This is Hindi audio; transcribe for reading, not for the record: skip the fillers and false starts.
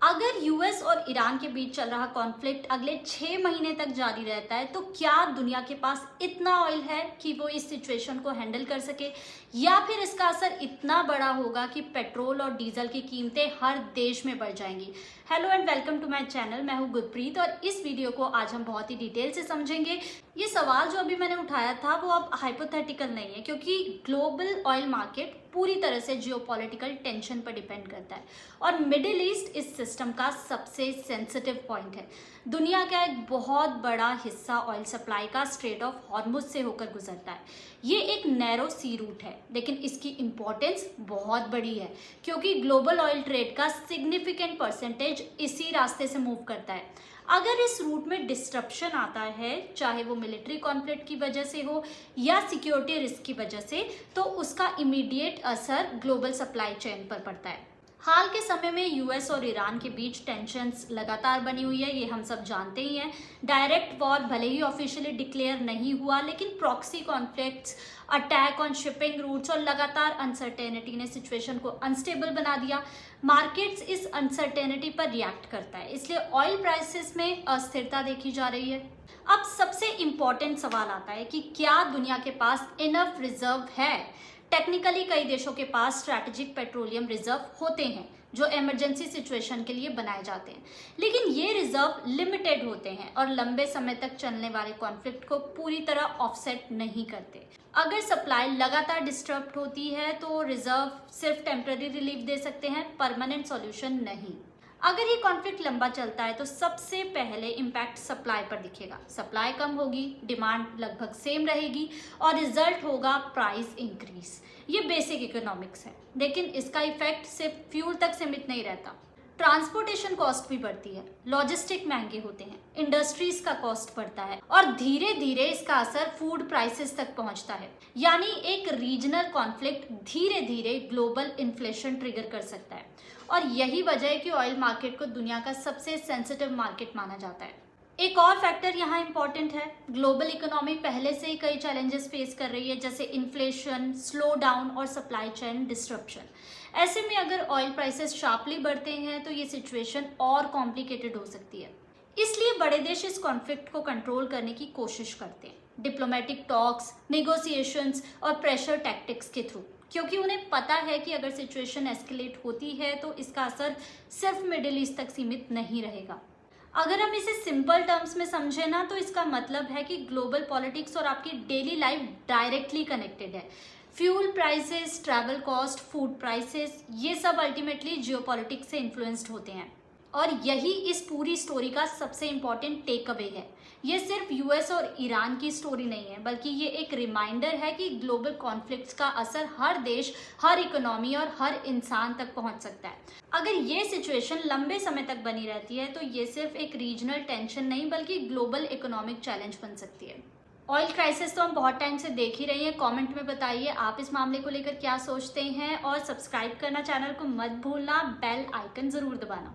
अगर यूएस और ईरान के बीच चल रहा कॉन्फ्लिक्ट अगले 6 महीने तक जारी रहता है तो क्या दुनिया के पास इतना ऑयल है कि वो इस सिचुएशन को हैंडल कर सके, या फिर इसका असर इतना बड़ा होगा कि पेट्रोल और डीजल की कीमतें हर देश में बढ़ जाएंगी। Hello and welcome to my channel. मैं हूं गुरप्रीत और इस वीडियो को आज हम बहुत ही डिटेल से समझेंगे। ये सवाल जो अभी मैंने उठाया था वो अब हाइपोथेटिकल नहीं है, क्योंकि ग्लोबल ऑयल मार्केट पूरी तरह से जियोपॉलिटिकल टेंशन पर डिपेंड करता है और मिडिल ईस्ट इस सिस्टम का सबसे सेंसिटिव पॉइंट है। दुनिया का एक बहुत बड़ा हिस्सा ऑयल सप्लाई का स्ट्रेट ऑफ हॉर्मुज से होकर गुजरता है। ये एक नैरो सी रूट है, लेकिन इसकी इंपॉर्टेंस बहुत बड़ी है क्योंकि ग्लोबल ऑयल ट्रेड का सिग्निफिकेंट परसेंटेज इसी रास्ते से मूव करता है। अगर इस रूट में डिस्ट्रप्शन आता है, चाहे वो मिलिट्री कॉन्फ्लिक्ट की वजह से हो या सिक्योरिटी रिस्क की वजह से, तो उसका इमीडिएट असर ग्लोबल सप्लाई चेन पर पड़ता है। हाल के समय में यूएस और ईरान के बीच टेंशन्स लगातार बनी हुई है, ये हम सब जानते ही हैं। डायरेक्ट वॉर भले ही ऑफिशियली डिक्लेयर नहीं हुआ, लेकिन proxy conflicts, attack on shipping routes और लगातार अनसर्टेनिटी ने सिचुएशन को अनस्टेबल बना दिया। मार्केट्स इस अनसर्टेनिटी पर रिएक्ट करता है, इसलिए ऑयल प्राइसेस में अस्थिरता देखी जा रही है। अब सबसे इम्पोर्टेंट सवाल आता है कि क्या दुनिया के पास इनफ रिजर्व है। टेक्निकली कई देशों के पास स्ट्रैटेजिक पेट्रोलियम रिजर्व होते हैं जो इमरजेंसी सिचुएशन के लिए बनाए जाते हैं, लेकिन ये रिजर्व लिमिटेड होते हैं और लंबे समय तक चलने वाले कॉन्फ्लिक्ट को पूरी तरह ऑफसेट नहीं करते। अगर सप्लाई लगातार डिस्टर्ब होती है तो रिजर्व सिर्फ टेम्पररी रिलीफ दे सकते हैं, परमानेंट सॉल्यूशन नहीं। अगर ये कॉन्फ्लिक्ट लंबा चलता है तो सबसे पहले इम्पैक्ट सप्लाई पर दिखेगा। सप्लाई कम होगी, डिमांड लगभग सेम रहेगी और रिजल्ट होगा प्राइस इंक्रीज। ये बेसिक इकोनॉमिक्स है, लेकिन इसका इफेक्ट सिर्फ फ्यूल तक सीमित नहीं रहता। ट्रांसपोर्टेशन कॉस्ट भी बढ़ती है, लॉजिस्टिक महंगे होते हैं, इंडस्ट्रीज का कॉस्ट बढ़ता है और धीरे धीरे इसका असर फूड प्राइसेस तक पहुंचता है। यानी एक रीजनल कॉन्फ्लिक्ट धीरे धीरे ग्लोबल इन्फ्लेशन ट्रिगर कर सकता है और यही वजह है कि ऑयल मार्केट को दुनिया का सबसे सेंसिटिव मार्केट माना जाता है। एक और फैक्टर यहाँ इंपॉर्टेंट है। ग्लोबल इकोनॉमी पहले से ही कई चैलेंजेस फेस कर रही है, जैसे इन्फ्लेशन, स्लो डाउन और सप्लाई चेन डिस्ट्रप्शन। ऐसे में अगर ऑयल प्राइसेस शार्पली बढ़ते हैं तो ये सिचुएशन और कॉम्प्लिकेटेड हो सकती है। इसलिए बड़े देश इस कॉन्फ्लिक्ट को कंट्रोल करने की कोशिश करते हैं, डिप्लोमेटिक टॉक्स, नेगोशिएशंस और प्रेशर टैक्टिक्स के थ्रू, क्योंकि उन्हें पता है कि अगर सिचुएशन एस्केलेट होती है तो इसका असर सिर्फ मिडिल ईस्ट तक सीमित नहीं रहेगा। अगर हम इसे सिंपल टर्म्स में समझे ना, तो इसका मतलब है कि ग्लोबल पॉलिटिक्स और आपकी डेली लाइफ डायरेक्टली कनेक्टेड है। Fuel prices, travel cost, food prices, ये सब अल्टीमेटली जियोपॉलिटिक्स से इन्फ्लुएंस्ड होते हैं और यही इस पूरी स्टोरी का सबसे इम्पॉर्टेंट टेक अवे है। ये सिर्फ यूएस और ईरान की स्टोरी नहीं है, बल्कि ये एक रिमाइंडर है कि ग्लोबल कॉन्फ्लिक्ट्स का असर हर देश, हर इकोनॉमी और हर इंसान तक पहुंच सकता है। अगर ये सिचुएशन लंबे समय तक बनी रहती है तो ये सिर्फ एक रीजनल टेंशन नहीं बल्कि ग्लोबल इकोनॉमिक चैलेंज बन सकती है। ऑयल क्राइसिस तो हम बहुत टाइम से देख ही रहे हैं। कमेंट में बताइए आप इस मामले को लेकर क्या सोचते हैं और सब्सक्राइब करना चैनल को मत भूलना, बेल आइकन जरूर दबाना।